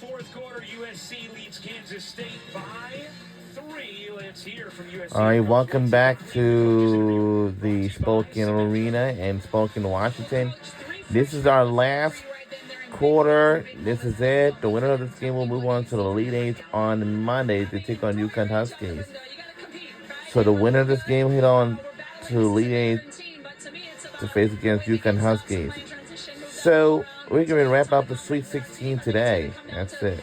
fourth quarter, USC leads Kansas State by 3. Let's hear from USC. All right, welcome back to the Spokane Arena in Spokane, Washington. This is our last quarter. This is it. The winner of this game will move on to the Elite Eight on Monday to take on UConn Huskies. So the winner of this game hit on to Elite Eight to face against UConn Huskies. So we're going to wrap up the Sweet 16 today. That's it.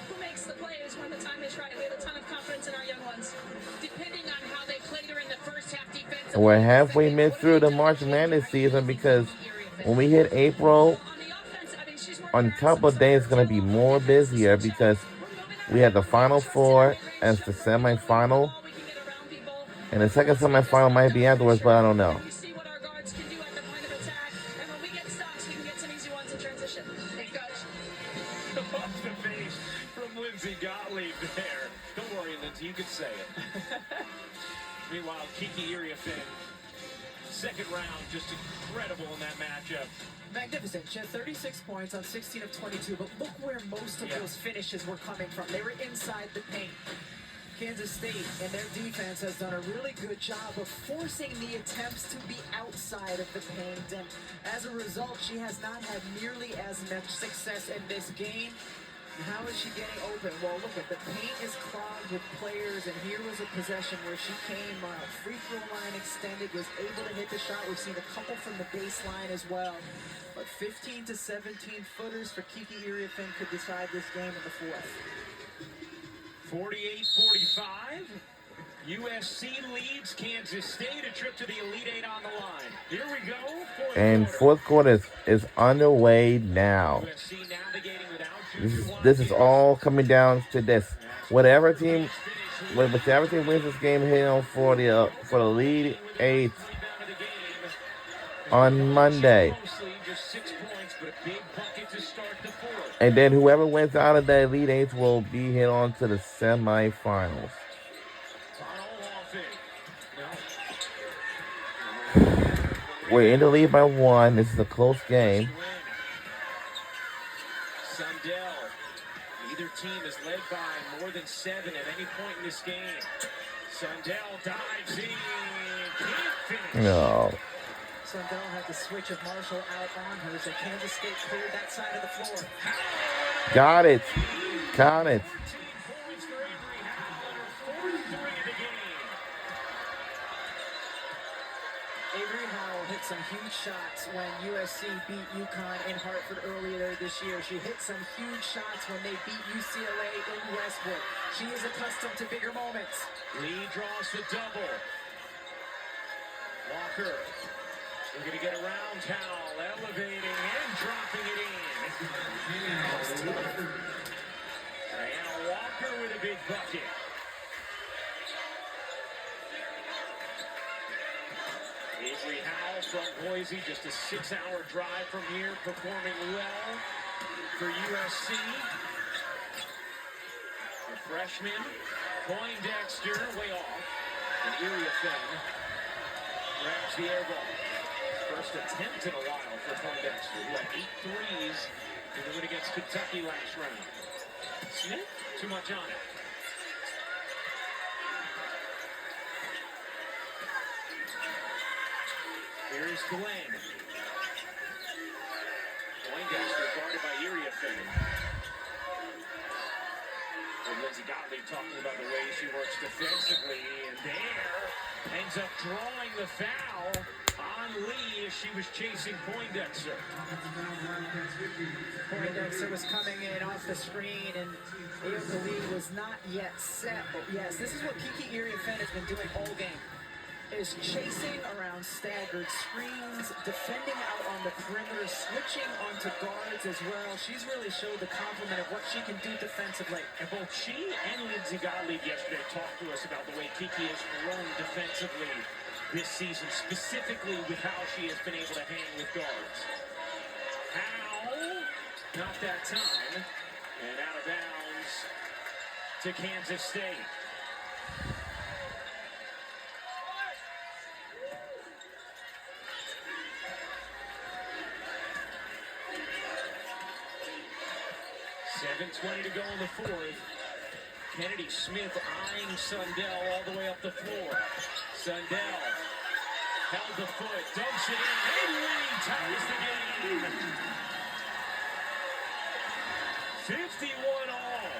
We're halfway mid through the March Madness season because when we hit April, on a couple of days, it's going to be more busier because we have the Final Four as the semifinal. And the second semifinal might be afterwards, but I don't know. Off the face from Lindsay Gottlieb there. Don't worry, Lindsay, you can say it. Meanwhile, Kiki Iriafen, second round, just incredible in that matchup. Magnificent. She had 36 points on 16 of 22, but look where most of those finishes were coming from. They were inside the paint. Kansas State and their defense has done a really good job of forcing the attempts to be outside of the paint, and as a result, she has not had nearly as much success in this game. How is she getting open? Well, look at the paint is clogged with players, and here was a possession where she came free throw line extended, was able to hit the shot. We've seen a couple from the baseline as well. But 15 to 17 footers for Kiki Iriafen could decide this game in the fourth. 48-45. USC leads Kansas State. A trip to the Elite Eight on the line. Here we go. And fourth quarter is underway now. USC navigating without This is all coming down to this. Whichever team wins this game, hit on for the Elite Eight on Monday. And then whoever wins out of the Elite Eight will be hit on to the semifinals. We're in the lead by 1. This is a close game. Sundell. Either team is led by more than 7 at any point in this game. Sundell dives in. Can't finish. No. Sundell had the switch of Marshall out on her, so Kansas State cleared that side of the floor. Got it. Count it. Avery Howell hit some huge shots when USC beat UConn in Hartford earlier this year. She hit some huge shots when they beat UCLA in Westwood. She is accustomed to bigger moments. Lee draws the double. Walker. We're going to get around towel, elevating and dropping it in. Diana Walker with a big bucket. Avery Howell from Boise, just a 6-hour drive from here, performing well for USC. The freshman, Poindexter, way off. And Iriafen grabs the air ball. First attempt in a while for Poindexter, who had 8 threes in the win against Kentucky last round. Smith, too much on it. Here's Glenn. Poindexter guarded by Iriafen. And Lindsay Gottlieb talking about the way she works defensively, and there ends up drawing the foul on Lee as she was chasing Poindexter. Poindexter was coming in off the screen, and Aoka Lee was not yet set. But yes, this is what Kiki Iriafen has been doing all game. Is chasing around staggered screens, defending out on the perimeter, switching onto guards as well. She's really showed the complement of what she can do defensively. And both she and Lindsay Gottlieb yesterday talked to us about the way Kiki has grown defensively this season, specifically with how she has been able to hang with guards. How? Not that time. And out of bounds to Kansas State. 7:20 to go in the fourth. Kennedy Smith eyeing Sundell all the way up the floor. Sundell held the foot, dumps it in. Lee ties the game. 51 all.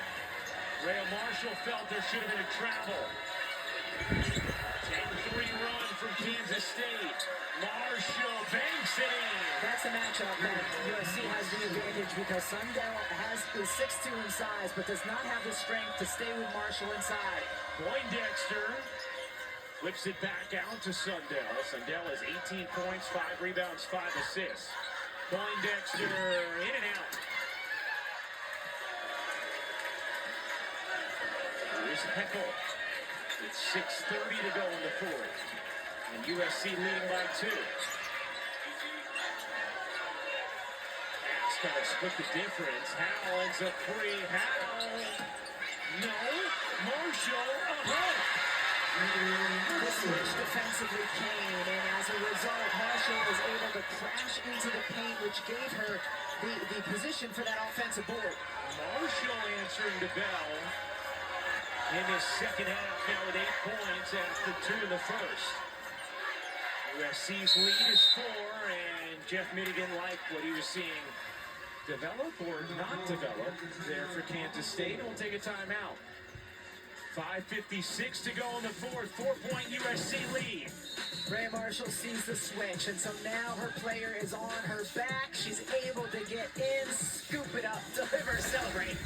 Rhea Marshall felt there should have been a travel. 10-3 run from Kansas State. Marshall banks it in. That's a matchup that USC has the advantage because Sundell is 6'2" in size, but does not have the strength to stay with Marshall inside. Poindexter flips it back out to Sundell. Sundell has 18 points, 5 rebounds, 5 assists. Poindexter in and out. Here's Heckel. It's 6:30 to go in the fourth. And USC leading by 2. That's going to split the difference. Howell ends up free. Howell. No. Marshall. The switch defensively came, and as a result, Marshall was able to crash into the paint, which gave her the position for that offensive board. Marshall answering the bell in this second half, now with 8 points after 2 in the first. USC's lead is 4, and Jeff Madigan liked what he was seeing develop or not develop there for Kansas State, and we'll take a timeout. 5:56 to go in the fourth, 4-point USC lead. Rhea Marshall sees the switch, and so now her player is on her back. She's able to get in, scoop it up, deliver, celebrate.